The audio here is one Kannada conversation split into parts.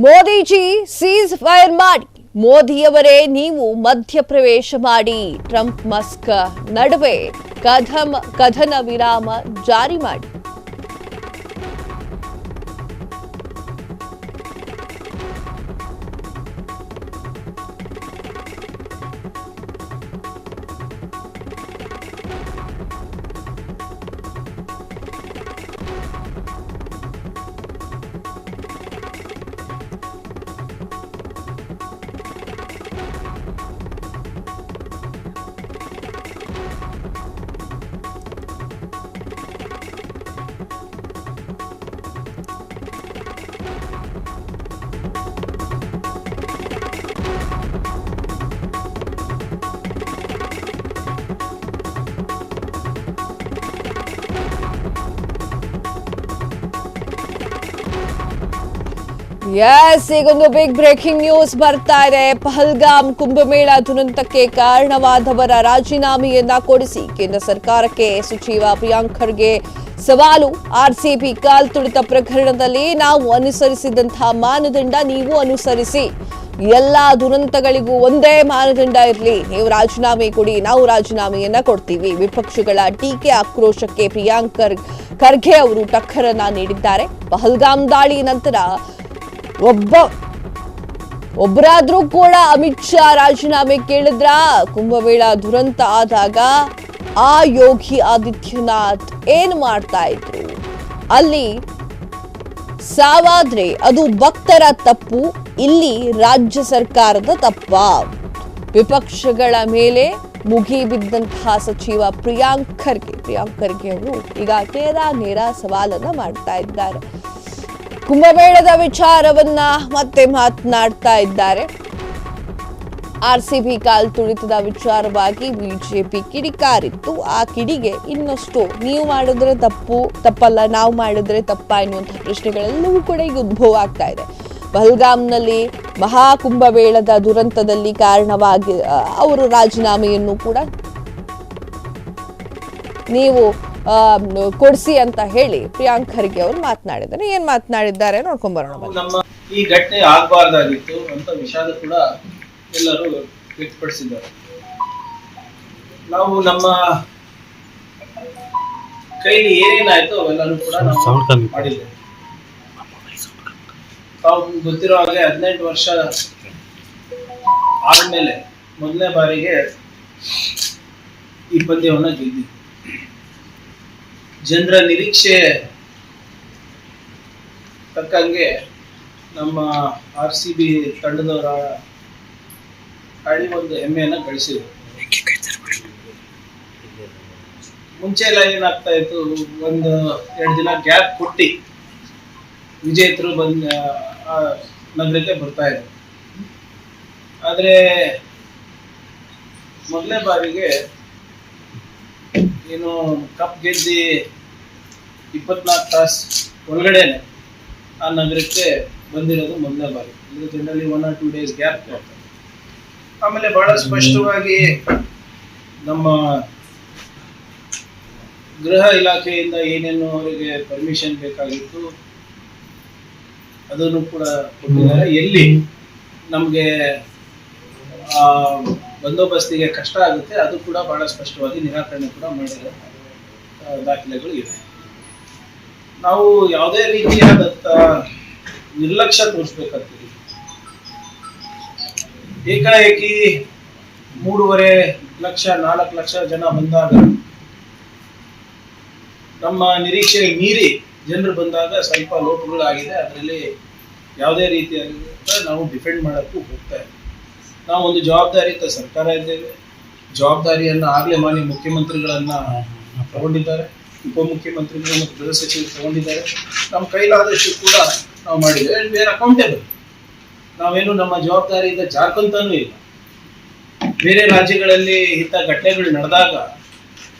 ಮೋದಿಜಿ ಸೀಸ್ ಫೈರ್ ಮಾಡಿ, ಮೋದಿಯವರೇ ನೀವು ಮಧ್ಯಪ್ರವೇಶ ಮಾಡಿ, ಟ್ರಂಪ್ ಮಸ್ಕ್ ನಡುವೆ ಕದನ ವಿರಾಮ ಜಾರಿ ಮಾಡಿ. ಎಸ್, ಈಗೊಂದು ಬಿಗ್ ಬ್ರೇಕಿಂಗ್ ನ್ಯೂಸ್ ಬರ್ತಾ ಇದೆ. ಪಹಲ್ಗಾಮ್ ಕುಂಭಮೇಳ ದುರಂತಕ್ಕೆ ಕಾರಣವಾದವರ ರಾಜೀನಾಮೆಯನ್ನ ಕೊಡಿಸಿ ಕೇಂದ್ರ ಸರ್ಕಾರಕ್ಕೆ ಸಚಿವ ಪ್ರಿಯಾಂಕ್ ಖರ್ಗೆ ಸವಾಲು. ಆರ್ಸಿಬಿ ಕಾಲ್ತುಳಿತ ಪ್ರಕರಣದಲ್ಲಿ ನಾವು ಅನುಸರಿಸಿದಂತಹ ಮಾನದಂಡ ನೀವು ಅನುಸರಿಸಿ, ಎಲ್ಲಾ ದುರಂತಗಳಿಗೂ ಒಂದೇ ಮಾನದಂಡ ಇರಲಿ. ನೀವು ರಾಜೀನಾಮೆ ಕೊಡಿ, ನಾವು ರಾಜೀನಾಮೆಯನ್ನ ಕೊಡ್ತೀವಿ. ವಿಪಕ್ಷಗಳ ಟೀಕೆ ಆಕ್ರೋಶಕ್ಕೆ ಪ್ರಿಯಾಂಕ್ ಖರ್ಗೆ ಅವರು ಟಕ್ಕರನ್ನ ನೀಡಿದ್ದಾರೆ. ಪಹಲ್ಗಾಮ್ ದಾಳಿ ನಂತರ ಒಬ್ಬರಾದ್ರೂ ಕೂಡ ಅಮಿತ್ ಶಾ ರಾಜೀನಾಮೆ ಕೇಳಿದ್ರ? ಕುಂಭಮೇಳ ದುರಂತ ಆದಾಗ ಆ ಯೋಗಿ ಆದಿತ್ಯನಾಥ್ ಏನ್ ಮಾಡ್ತಾ ಇದ್ರು? ಅಲ್ಲಿ ಸಾವಾದ್ರೆ ಅದು ಭಕ್ತರ ತಪ್ಪು, ಇಲ್ಲಿ ರಾಜ್ಯ ಸರ್ಕಾರದ ತಪ್ಪ? ವಿಪಕ್ಷಗಳ ಮೇಲೆ ಮುಗಿಬಿದ್ದಂತಹ ಸಚಿವ ಪ್ರಿಯಾಂಕ್ ಖರ್ಗೆ ಅವರು ಈಗ ನೇರ ಸವಾಲನ್ನ ಮಾಡ್ತಾ ಇದ್ದಾರೆ. ಕುಂಭಮೇಳದ ವಿಚಾರವನ್ನ ಮತ್ತೆ ಮಾತನಾಡ್ತಾ ಇದ್ದಾರೆ. ಆರ್ಸಿಬಿ ಕಾಲ್ತುಳಿತದ ವಿಚಾರವಾಗಿ ಬಿಜೆಪಿ ಕಿಡಿಕಾರಿತ್ತು. ಆ ಕಿಡಿಗೆ ಇನ್ನಷ್ಟು ನೀವು ಮಾಡಿದ್ರೆ ತಪ್ಪಲ್ಲ, ನಾವು ಮಾಡಿದ್ರೆ ತಪ್ಪ ಎನ್ನುವಂತಹ ಪ್ರಶ್ನೆಗಳೆಲ್ಲವೂ ಕೂಡ ಈಗ ಉದ್ಭವ ಆಗ್ತಾ ಇದೆ. ಪಹಲ್ಗಾಮ್ನಲ್ಲಿ ಮಹಾಕುಂಭಮೇಳದ ದುರಂತದಲ್ಲಿ ಕಾರಣವಾಗಿ ಅವರು ರಾಜೀನಾಮೆಯನ್ನು ಕೂಡ ನೀವು ಕೊಡಿಸಿ ಅಂತ ಹೇಳಿ ಪ್ರಿಯಾಂಕ್ ಖರ್ಗೆ ಅವರು ಮಾತನಾಡಿದ್ದಾರೆ. ಏನ್ ಮಾತನಾಡಿದ್ದಾರೆ ನೋಡ್ಕೊಂಡ್ ಬರೋಣ. ನಮ್ಮ ಈ ಘಟನೆ ಆಗಬಾರ್ದಾಗಿತ್ತು ಅಂತ ವಿಷಾದ ಕೂಡ ಎಲ್ಲರೂ ವ್ಯಕ್ತಪಡಿಸಿದ್ದಾರೆ. ನಾವು ನಮ್ಮ ಕೈಲಿ ಏನೇನಾಯ್ತು ಅವೆಲ್ಲರೂ ಕೂಡ ನಾವು ಮಾಡಿದ್ದೇವೆ. ತಾವು ಗೊತ್ತಿರೋ ಹಾಗೆ 18 ವರ್ಷ ಆದ್ಮೇಲೆ ಮೊದಲನೇ ಬಾರಿಗೆ ಈ ಪಂದ್ಯವನ್ನ ಗೆದ್ದಿದ್ವಿ. ಜನರ ನಿರೀಕ್ಷೆ ತಕ್ಕಂಗೆ ನಮ್ಮ ಆರ್ಸಿಬಿ ತಂಡದವರ ಆಡಿ ಒಂದು ಹೆಮ್ಮೆಯನ್ನ ಗಳಿಸಿದ್ರು. ಮುಂಚೆ ಎಲ್ಲ ಏನಾಗ್ತಾ ಇತ್ತು, 1-2 ದಿನ ಗ್ಯಾಪ್ ಕೊಟ್ಟಿ ವಿಜೇತರು ನಗರಕ್ಕೆ ಬರ್ತಾ ಇದ್ರು. ಆದ್ರೆ ಮೊದಲನೇ ಬಾರಿಗೆ ಏನು ಕಪ್ ಗೆದ್ದಿ 24 ತಾಸು ಒಳಗಡೆನೆ ಆ ನಗರಕ್ಕೆ ಬಂದಿರೋದು ಮೊದಲನೇ ಬಾರಿ. ಇದು ಜನರಲಿ 1 or 2 days ಗ್ಯಾಪ್ ಕೊಡ್ತಾರೆ. ಆಮೇಲೆ ಬಹಳ ಸ್ಪಷ್ಟವಾಗಿ ನಮ್ಮ ಗೃಹ ಇಲಾಖೆಯಿಂದ ಏನೇನು ಅವರಿಗೆ ಪರ್ಮಿಷನ್ ಬೇಕಾಗಿತ್ತು ಅದನ್ನು ಕೂಡ ಕೊಟ್ಟಿದ್ದಾರೆ. ಎಲ್ಲಿ ನಮ್ಗೆ ಬಂದೋಬಸ್ತಿಗೆ ಕಷ್ಟ ಆಗುತ್ತೆ ಅದು ಕೂಡ ಬಹಳ ಸ್ಪಷ್ಟವಾಗಿ ನಿರಾಕರಣೆ ಕೂಡ ಮಾಡಿರೋ ದಾಖಲೆಗಳು ಇವೆ. ನಾವು ಯಾವುದೇ ರೀತಿಯಾದಂತ ನಿರ್ಲಕ್ಷ್ಯ ತೋರಿಸ್ಬೇಕಾಗ್ತದೆ. ಏಕಾಏಕಿ 3.5 ಲಕ್ಷ 4 ಲಕ್ಷ ಜನ ಬಂದಾಗ, ನಮ್ಮ ನಿರೀಕ್ಷೆ ಮೀರಿ ಜನರು ಬಂದಾಗ ಸ್ವಲ್ಪ ಲೋಪಗಳಾಗಿದೆ. ಅದರಲ್ಲಿ ಯಾವುದೇ ರೀತಿಯಾಗಿ ನಾವು ಡಿಫೆಂಡ್ ಮಾಡಕ್ಕೂ ಹೋಗ್ತಾ ಇದ್ದೀವಿ. ನಾವು ಒಂದು ಜವಾಬ್ದಾರಿಯುತ ಸರ್ಕಾರ ಇದ್ದೇವೆ. ಜವಾಬ್ದಾರಿಯನ್ನ ಆಗ್ಲೇ ಮಾನ್ಯ ಮುಖ್ಯಮಂತ್ರಿಗಳನ್ನ ತಗೊಂಡಿದ್ದಾರೆ, ಉಪಮುಖ್ಯಮಂತ್ರಿಗಳು ಮತ್ತು ಗೃಹ ಸಚಿವರು ತಗೊಂಡಿದ್ದಾರೆ. ನಮ್ಮ ಕೈಲಾದಷ್ಟು ಕೂಡ ನಾವು ಮಾಡಿದ್ದೇವೆ. And we are accountable. ನಾವೇನು ನಮ್ಮ ಜವಾಬ್ದಾರಿಯಿಂದ ಜಾರ್ಕೊಂತಾನೂ ಇಲ್ಲ. ಬೇರೆ ರಾಜ್ಯಗಳಲ್ಲಿ ಇಂಥ ಘಟನೆಗಳು ನಡೆದಾಗ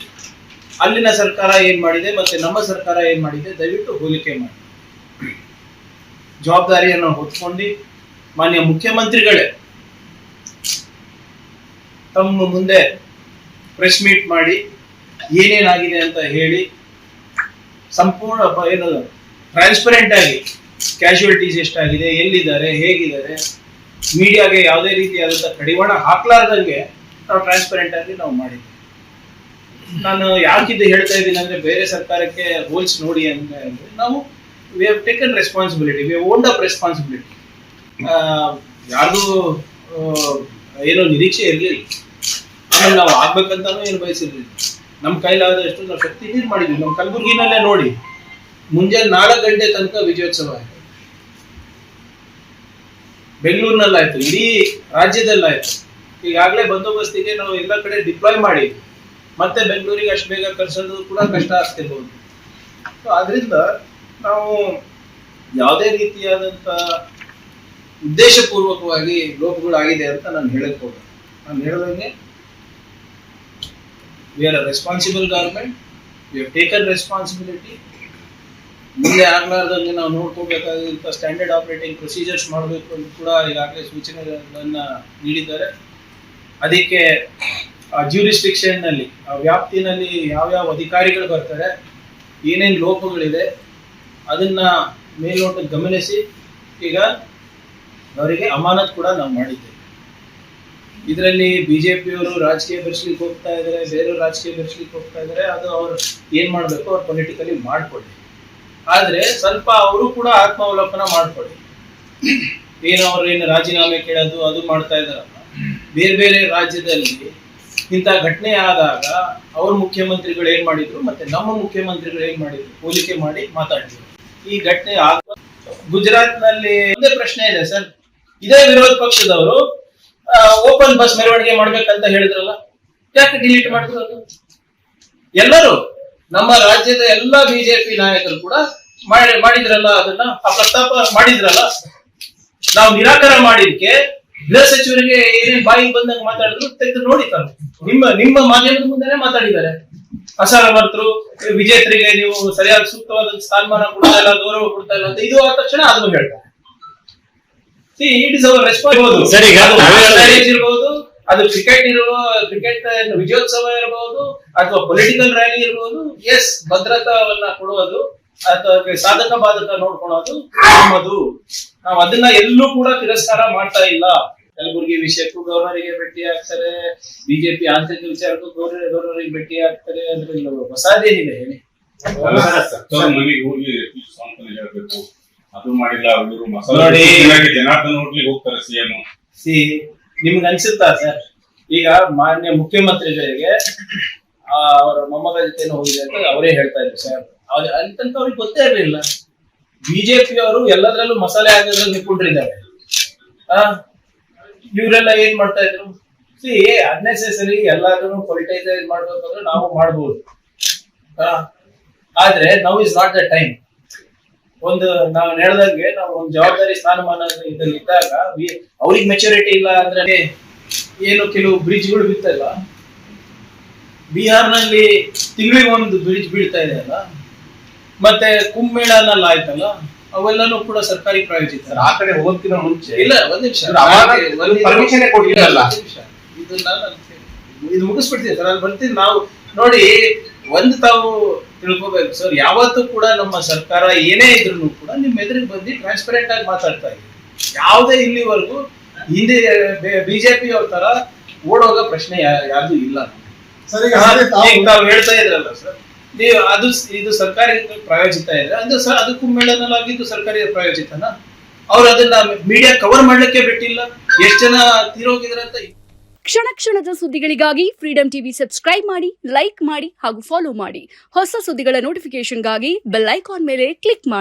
ಅಲ್ಲಿನ ಸರ್ಕಾರ ಏನ್ ಮಾಡಿದೆ ಮತ್ತೆ ನಮ್ಮ ಸರ್ಕಾರ ಏನ್ ಮಾಡಿದೆ ದಯವಿಟ್ಟು ಹೋಲಿಕೆ ಮಾಡಿ. ಜವಾಬ್ದಾರಿಯನ್ನು ಹೊತ್ಕೊಂಡು ಮಾನ್ಯ ಮುಖ್ಯಮಂತ್ರಿಗಳೇ ತಮ್ಮ ಮುಂದೆ ಪ್ರೆಸ್ ಮೀಟ್ ಮಾಡಿ ಏನೇನಾಗಿದೆ ಅಂತ ಹೇಳಿ ಸಂಪೂರ್ಣ ಏನು ಟ್ರಾನ್ಸ್ಪರೆಂಟ್ ಆಗಿ ಕ್ಯಾಶುಯಾಲಿಟೀಸ್ ಎಷ್ಟಾಗಿದೆ, ಎಲ್ಲಿದ್ದಾರೆ, ಹೇಗಿದ್ದಾರೆ, ಮೀಡಿಯಾಗೆ ಯಾವುದೇ ರೀತಿಯಾದಂಥ ಕಡಿವಾಣ ಹಾಕ್ಲಾರ್ದಂಗೆ ನಾವು ಟ್ರಾನ್ಸ್ಪರೆಂಟ್ ಆಗಿ ನಾವು ಮಾಡಿದ್ವಿ. ನಾನು ಯಾಕಿದ್ದು ಹೇಳ್ತಾ ಇದ್ದೀನಿ ಅಂದ್ರೆ, ಬೇರೆ ಸರ್ಕಾರಕ್ಕೆ ಹೋಲ್ಸ್ ನೋಡಿ ಅಂದ್ರೆ ನಾವು we have taken responsibility, we have owned up responsibility. ಯಾರ್ದು ಏನೋ ನಿರೀಕ್ಷೆ ಇರಲಿಲ್ಲ, ಆಮೇಲೆ ನಾವು ಆಗ್ಬೇಕಂತಾನು ಏನು ಬಯಸಿರ್ಲಿಲ್ಲ. ನಮ್ಮ ಕೈಲಾದಷ್ಟು ನಾವು ಶಕ್ತಿ ನೀರು ಮಾಡಿದ್ವಿ. ನಮ್ಮ ಕಲಬುರಗಿನಲ್ಲೇ ನೋಡಿ, ಮುಂಜಾನೆ 4 ಗಂಟೆ ತನಕ ವಿಜಯೋತ್ಸವ ಆಯಿತು. ಬೆಂಗಳೂರಿನಲ್ಲಾಯ್ತು, ಇಡೀ ರಾಜ್ಯದಲ್ಲಾಯ್ತು. ಈಗಾಗಲೇ ಬಂದೋಬಸ್ತಿಗೆ ನಾವು ಎಲ್ಲ ಕಡೆ ಡಿಪ್ಲಾಯ್ ಮಾಡಿ ಮತ್ತೆ ಬೆಂಗಳೂರಿಗೆ ಅಷ್ಟು ಬೇಗ ಕರ್ಸೋದು ಕೂಡ ಕಷ್ಟ ಆಗ್ತಿರ್ಬೋದು. ಸೊ ಅದರಿಂದ ನಾವು ಯಾವುದೇ ರೀತಿಯಾದಂಥ ಉದ್ದೇಶಪೂರ್ವಕವಾಗಿ ಲೋಪಗಳಾಗಿದೆ ಅಂತ ನಾನು ಹೇಳಕ್ ಹೋಗ. ನಾನು ಹೇಳ್ದಂಗೆ we are a responsible government, we have taken responsibility. ಮುಂದೆ ಆಗ್ಲಾರ್ದಂಗೆ ನಾವು ನೋಡ್ಕೋಬೇಕಾದಂಥ ಸ್ಟ್ಯಾಂಡರ್ಡ್ ಆಪರೇಟಿಂಗ್ ಪ್ರೊಸೀಜರ್ಸ್ ಮಾಡಬೇಕು ಅಂತ ಕೂಡ ಈಗಾಗಲೇ ಸೂಚನೆಗಳನ್ನು ನೀಡಿದ್ದಾರೆ. ಅದಕ್ಕೆ ಆ ಜ್ಯೂರಿಸ್ಟಿಕ್ಷನ್ ನಲ್ಲಿ, ಆ ವ್ಯಾಪ್ತಿನಲ್ಲಿ ಯಾವ್ಯಾವ ಅಧಿಕಾರಿಗಳು ಬರ್ತಾರೆ, ಏನೇನು ಲೋಪಗಳಿದೆ ಅದನ್ನ ಮೇಲ್ನೋಟಕ್ಕೆ ಗಮನಿಸಿ ಈಗ ಅವರಿಗೆ ಅಮಾನತ್ ಕೂಡ ನಾವು ಮಾಡಿದ್ದೇವೆ. ಇದರಲ್ಲಿ ಬಿಜೆಪಿಯವರು ರಾಜಕೀಯ ಬೆರೆಸ್ಲಿಕ್ಕೆ ಹೋಗ್ತಾ ಇದ್ದಾರೆ, ಬೇರೆಯವರು ರಾಜಕೀಯ ಬೆರೆಸ್ಲಿಕ್ಕೆ ಹೋಗ್ತಾ ಇದ್ದಾರೆ. ಅದು ಅವ್ರು ಏನ್ ಮಾಡ್ಬೇಕು ಅವ್ರು ಪೊಲಿಟಿಕಲಿ ಮಾಡ್ಕೊಳ್ಳಿ. ಆದ್ರೆ ಸ್ವಲ್ಪ ಅವರು ಕೂಡ ಆತ್ಮಾವಲೋಕನ ಮಾಡ್ಕೊಳ್ಳಿ. ಏನು ರಾಜೀನಾಮೆ ಕೇಳೋದು ಅದು ಮಾಡ್ತಾ ಇದಾರಲ್ಲ, ಬೇರೆ ಬೇರೆ ರಾಜ್ಯದಲ್ಲಿ ಇಂಥ ಘಟನೆ ಆದಾಗ ಅವ್ರ ಮುಖ್ಯಮಂತ್ರಿಗಳು ಏನ್ ಮಾಡಿದ್ರು ಮತ್ತೆ ನಮ್ಮ ಮುಖ್ಯಮಂತ್ರಿಗಳು ಏನ್ ಮಾಡಿದ್ರು ಹೋಲಿಕೆ ಮಾಡಿ ಮಾತಾಡಿದ್ರು. ಈ ಘಟನೆ ಆಗ ಗುಜರಾತ್ ನಲ್ಲಿ ಒಂದೇ ಪ್ರಶ್ನೆ ಇದೆ ಸರ್, ಇದೇ ವಿರೋಧ ಪಕ್ಷದವರು ಓಪನ್ ಬಸ್ ಮೆರವಣಿಗೆ ಮಾಡ್ಬೇಕಂತ ಹೇಳಿದ್ರಲ್ಲ, ಯಾಕೆ ಡಿಲೀಟ್ ಮಾಡಿದ್ರು? ಅದು ಎಲ್ಲರೂ ನಮ್ಮ ರಾಜ್ಯದ ಎಲ್ಲಾ ಬಿಜೆಪಿ ನಾಯಕರು ಕೂಡ ಮಾಡಿದ್ರಲ್ಲ, ಅದನ್ನ ಆ ಪ್ರಸ್ತಾಪ ಮಾಡಿದ್ರಲ್ಲ. ನಾವು ನಿರಾಕರ ಮಾಡಿದ್ಕೆ ಗೃಹ ಸಚಿವರಿಗೆ ಏನೇನ್ ಬಾಯಿಗೆ ಬಂದಂಗೆ ಮಾತಾಡಿದ್ರು ತೆಗೆದು ನೋಡಿ ತಾನು ನಿಮ್ಮ ಮಾಧ್ಯಮದ ಮುಂದೆನೆ ಮಾತಾಡಿದ್ದಾರೆ. ಅಸಮರ್ಥರು ವಿಜೇತರಿಗೆ ನೀವು ಸರಿಯಾದ ಸೂಕ್ತವಾದ ಸ್ಥಾನಮಾನ ಕೊಡ್ತಾ ಇಲ್ಲ, ಗೌರವ ಕೊಡ್ತಾ ಇಲ್ಲ ಅಂತ ಇದು ಆದ ತಕ್ಷಣ ಅದನ್ನು ಹೇಳ್ತಾರೆ. ಇಟ್ ಇಸ್ ಅವರ್ ರೆಸ್ಪಾನ್ಸಿಬಿಲಿಟಿ ಇರಬಹುದು, ಅದು ಕ್ರಿಕೆಟ್ ವಿಜಯೋತ್ಸವ ಇರಬಹುದು ಅಥವಾ ಪೊಲಿಟಿಕಲ್ ರ್ಯಾಲಿ ಇರಬಹುದು. ಎಸ್, ಭದ್ರತಾವನ್ನ ಕೊಡುವುದು ಅಥವಾ ಸಾಧಕ ಬಾಧಕ ನೋಡ್ಕೊಳ್ಳೋದು ನಮ್ಮದು. ನಾವು ಅದನ್ನ ಎಲ್ಲೂ ಕೂಡ ತಿರಸ್ಕಾರ ಮಾಡ್ತಾ ಇಲ್ಲ. ಕಲಬುರಗಿ ವಿಷಯಕ್ಕೂ ಗವರ್ನರಿಗೆ ಭೇಟಿ ಆಗ್ತಾರೆ, ಬಿಜೆಪಿ ಆಂತರಿಕ ವಿಚಾರಕ್ಕೂ ಗವರ್ನರಿಗೆ ಭೇಟಿ ಆಗ್ತಾರೆ. ಅದ್ರಲ್ಲಿ ಹೊಸದೇನಿದೆ ಹೇಳಿ? ಮನೆಗೆ ಹೋಗಿ ಹೇಳ್ಬೇಕು, ಅದು ಮಾಡಿಲ್ಲ. ಅವರು ಜನಾರ್ದನ್ ಹೋಟ್ಲಿಗೆ ಹೋಗ್ತಾರೆ ಸಿಎಂ. ನಿಮ್ಗೆ ಅನ್ಸುತ್ತಾ ಸರ್, ಈಗ ಮಾನ್ಯ ಮುಖ್ಯಮಂತ್ರಿಗಳಿಗೆ ಅವರ ಮೊಮ್ಮಗ ಜೊತೆ ಹೋಗಿದೆ ಅಂತ ಅವರೇ ಹೇಳ್ತಾ ಇದ್ರು ಸರ್. ಅಲ್ಲಿ ತನಕ ಅವ್ರಿಗೆ ಗೊತ್ತೇ ಇರಲಿಲ್ಲ. ಬಿಜೆಪಿ ಅವರು ಎಲ್ಲದರಲ್ಲೂ ಮಸಾಲೆ ಹಾಕೋದ್ರಲ್ಲಿ ನಿಂತ್ಕೊಂಡಿದ್ದಾರೆ. ಇವರೆಲ್ಲ ಏನ್ ಮಾಡ್ತಾ ಇದ್ರು? ಅನ್ನೆಸೆಸರಿ ಎಲ್ಲಾದ್ರೂ ಪೊಲಿಟೈಸೈಸ್ ಮಾಡ್ಬೇಕಂದ್ರೆ ನಾವು ಮಾಡ್ಬೋದು, ಆದ್ರೆ now is not the time. ನಾವು ಹೇಳ್ದಂಗೆ ನಾವು ಒಂದು ಜವಾಬ್ದಾರಿ ಸ್ಥಾನಮಾನ ಇದ್ದಾಗ ಅವ್ರಿಗೆ ಮೆಚುರಿಟಿ ಇಲ್ಲ ಅಂದ್ರೆ ಏನು ಕೆಲವು ಬ್ರಿಡ್ಜ್ಗಳು ಬಿತ್ತಲ್ಲ, ಬಿಹಾರ್ನಲ್ಲಿ ತಿಂಗಳಿಗೆ ಒಂದು ಬ್ರಿಡ್ಜ್ ಬೀಳ್ತಾ ಇದೆ ಅಲ್ಲ, ಮತ್ತೆ ಕುಂಭಮೇಳನಲ್ಲಿ ಆಯ್ತಲ್ಲ, ಅವೆಲ್ಲನೂ ಕೂಡ ಸರ್ಕಾರಿ ಪ್ರಾಯೋಜಿತ. ಆ ಕಡೆ ಹೋಗೋದಕ್ಕಿಂತ ಮುಂಚೆ ಇಲ್ಲ, ಒಂದ್ ನಿಮಿಷ ಇದು ಮುಗಿಸ್ಬಿಡ್ತೀವಿ ಸರ್, ಅಲ್ಲಿ ಬರ್ತೀನಿ. ನಾವು ನೋಡಿ, ತಾವು ತಿಳ್ಕೊಬೇಕು ಸರ್, ಯಾವತ್ತೂ ಕೂಡ ನಮ್ಮ ಸರ್ಕಾರ ಏನೇ ಇದ್ರು ಕೂಡ ನಿಮ್ಮ ಎದುರಿಗೆ ಬಂದು ಟ್ರಾನ್ಸ್ಪರೆಂಟ್ ಆಗಿ ಮಾತಾಡ್ತಾ ಇದೆ. ಯಾವುದೇ ಇಲ್ಲಿವರೆಗೂ ಹಿಂದೆ ಬಿಜೆಪಿ ಅವ್ರ ತರ ಓಡೋಗೋ ಪ್ರಶ್ನೆ ಯಾವ್ದು ಇಲ್ಲ. ತಾವು ಹೇಳ್ತಾ ಇದ್ರಲ್ಲ ಸರ್, ನೀವು ಇದು ಸರ್ಕಾರಿ ಪ್ರಾಯೋಜಿತ ಇದೆ ಅಂದ್ರೆ ಸರ್, ಅದು ಕುಂಭಮೇಳನಲ್ಲಾಗಿದ್ದು ಸರ್ಕಾರಿ ಪ್ರಾಯೋಜಿತನ? ಅವ್ರು ಅದನ್ನ ಮೀಡಿಯಾ ಕವರ್ ಮಾಡ್ಲಿಕ್ಕೆ ಬಿಟ್ಟಿಲ್ಲ. ಎಷ್ಟು ಜನ ತೀರೋಗಿದ್ರೆ ಅಂತ. ಕ್ಷಣ ಕ್ಷಣದ ಸುದ್ದಿಗಳಿಗಾಗಿ ಫ್ರೀಡಂ ಟಿವಿ ಸಬ್ಸ್ಕ್ರೈಬ್ ಮಾಡಿ, ಲೈಕ್ ಮಾಡಿ ಹಾಗೂ ಫಾಲೋ ಮಾಡಿ. ಹೊಸ ಸುದ್ದಿಗಳ ನೋಟಿಫಿಕೇಶನ್ಗಾಗಿ ಬೆಲ್ ಐಕಾನ್ ಮೇಲೆ ಕ್ಲಿಕ್ ಮಾಡಿ.